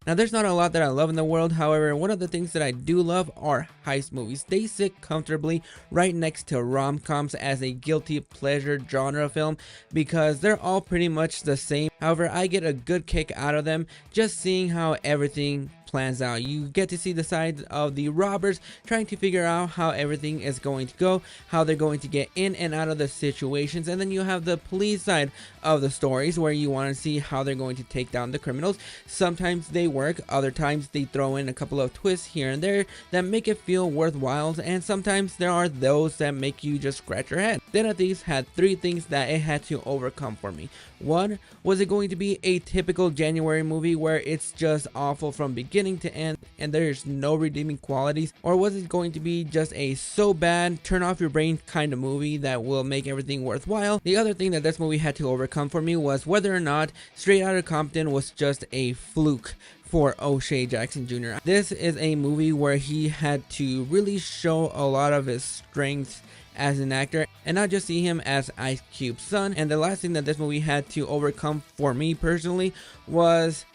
Now, there's not a lot that I love in the world. However, one of the things that I do love are heist movies. They sit comfortably right next to rom-coms as a guilty pleasure genre film because they're all pretty much the same. However, I get a good kick out of them just seeing how everything plans out. You get to see the side of the robbers trying to figure out how everything is going to go, how they're going to get in and out of the situations, and then you have the police side of the stories where you want to see how they're going to take down the criminals. Sometimes they work, other times they throw in a couple of twists here and there that make it feel worthwhile, and sometimes there are those that make you just scratch your head. Den of Thieves had three things that it had to overcome for me. One, was it going to be a typical January movie where it's just awful from beginning to end and there's no redeeming qualities, or was it going to be just a so bad turn off your brain kind of movie that will make everything worthwhile? The other thing that this movie had to overcome for me was whether or not Straight Outta Compton was just a fluke for O'Shea Jackson Jr. This is a movie where he had to really show a lot of his strengths as an actor and not just see him as Ice Cube's son. And the last thing that this movie had to overcome for me personally was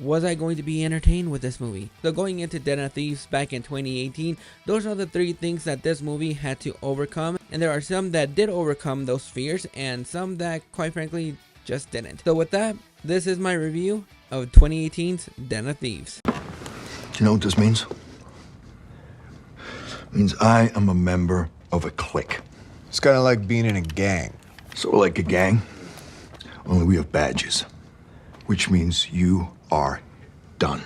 I going to be entertained with this movie? So going into Den of Thieves back in 2018, those are the three things that this movie had to overcome, and there are some that did overcome those fears and some that quite frankly just didn't. So with that, this is my review of 2018's Den of Thieves. Do you know what this means? It means I am a member of a clique. It's kind of like being in a gang. Sort of like a gang, only we have badges, which means you are done.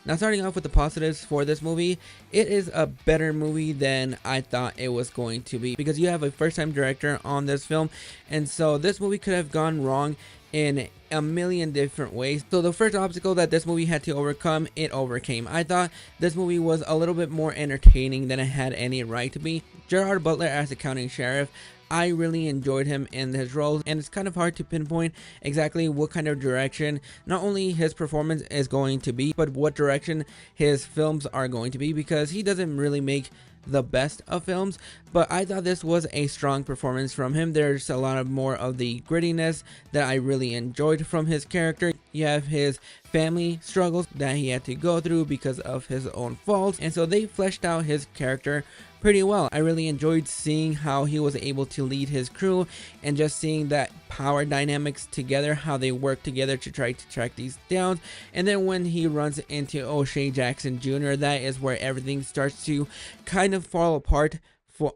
Now, starting off with the positives for this movie, it is a better movie than I thought it was going to be because you have a first-time director on this film, and so this movie could have gone wrong in a million different ways. So the first obstacle that this movie had to overcome, it overcame. I thought this movie was a little bit more entertaining than it had any right to be. Gerard Butler as the county sheriff, I really enjoyed him in his role, and it's kind of hard to pinpoint exactly what kind of direction not only his performance is going to be, but what direction his films are going to be, because he doesn't really make the best of films. But I thought this was a strong performance from him. There's a lot of more of the grittiness that I really enjoyed from his character. You have his family struggles that he had to go through because of his own faults, and so they fleshed out his character pretty well. I really enjoyed seeing how he was able to lead his crew and just seeing that power dynamics together, how they work together to try to track these down. And then when he runs into O'Shea Jackson Jr., that is where everything starts to kind of fall apart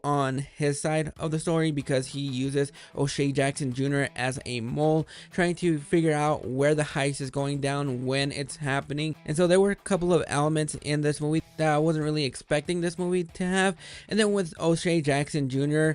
on his side of the story, because he uses O'Shea Jackson Jr. as a mole, trying to figure out where the heist is going down when it's happening. And so there were a couple of elements in this movie that I wasn't really expecting this movie to have. And then with O'Shea Jackson Jr.,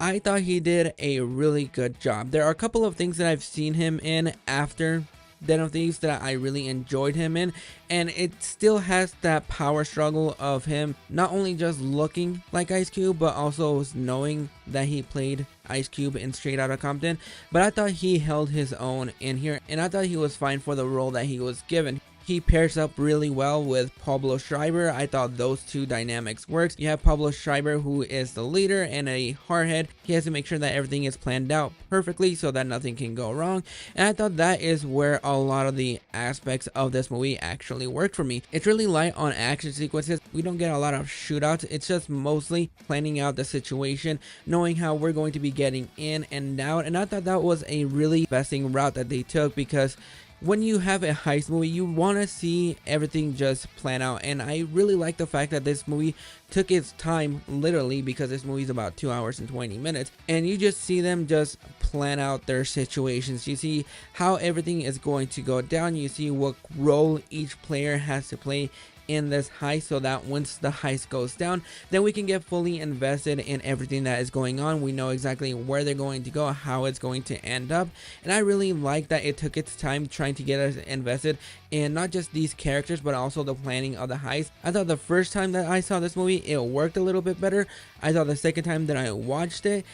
I thought he did a really good job. There are a couple of things that I've seen him in after Den of Thieves that I really enjoyed him in, and it still has that power struggle of him not only just looking like Ice Cube, but also knowing that he played Ice Cube in Straight Outta Compton. But I thought he held his own in here, and I thought he was fine for the role that he was given. He pairs up really well with Pablo Schreiber. I thought those two dynamics works. You have Pablo Schreiber, who is the leader and a hardhead. He has to make sure that everything is planned out perfectly so that nothing can go wrong. And I thought that is where a lot of the aspects of this movie actually worked for me. It's really light on action sequences. We don't get a lot of shootouts. It's just mostly planning out the situation, knowing how we're going to be getting in and out. And I thought that was a really investing route that they took, because when you have a heist movie, you want to see everything just plan out. And I really like the fact that this movie took its time, literally, because this movie is about 2 hours and 20 minutes, and you just see them just plan out their situations. You see how everything is going to go down. You see what role each player has to play in this heist, so that once the heist goes down, then we can get fully invested in everything that is going on. We know exactly where they're going to go, how it's going to end up, and I really like that it took its time trying to get us invested in not just these characters, but also the planning of the heist. I thought the first time that I saw this movie, it worked a little bit better. I thought the second time that I watched it,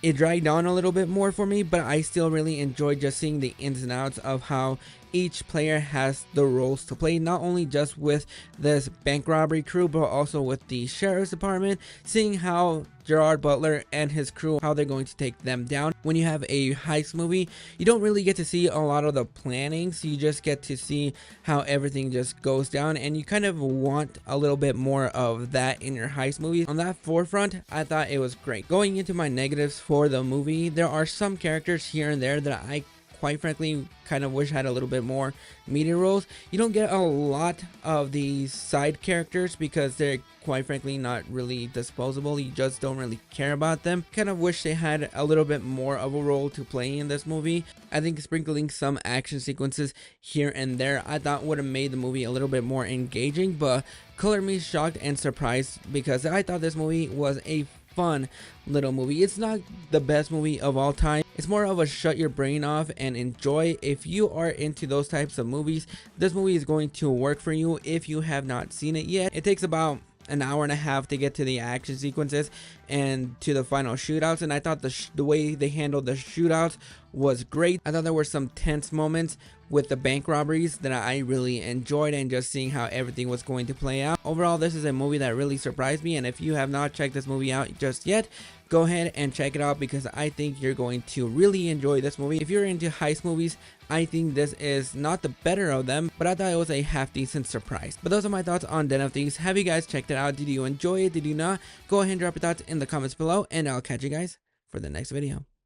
it dragged on a little bit more for me, but I still really enjoyed just seeing the ins and outs of how each player has the roles to play, not only just with this bank robbery crew, but also with the sheriff's department, seeing how Gerard Butler and his crew, how they're going to take them down. When you have a heist movie, you don't really get to see a lot of the planning, so you just get to see how everything just goes down, and you kind of want a little bit more of that in your heist movie. On that forefront, I thought it was great. Going into my negatives for the movie, there are some characters here and there that I quite frankly kind of wish had a little bit more media roles. You don't get a lot of these side characters because they're quite frankly not really disposable. You just don't really care about them. Kind of wish they had a little bit more of a role to play in this movie. I think sprinkling some action sequences here and there I thought would have made the movie a little bit more engaging, but colored me shocked and surprised because I thought this movie was a fun little movie. It's not the best movie of all time. It's more of a shut your brain off and enjoy. If you are into those types of movies, this movie is going to work for you if you have not seen it yet. It takes about an hour and a half to get to the action sequences and to the final shootouts, and I thought the way they handled the shootouts was great. I thought there were some tense moments with the bank robberies that I really enjoyed, and just seeing how everything was going to play out. Overall, this is a movie that really surprised me, and if you have not checked this movie out just yet, go ahead and check it out because I think you're going to really enjoy this movie. If you're into heist movies, I think this is not the better of them, but I thought it was a half decent surprise. But those are my thoughts on Den of Thieves. Have you guys checked it out? Did you enjoy it? Did you not? Go ahead and drop your thoughts in the comments below, and I'll catch you guys for the next video.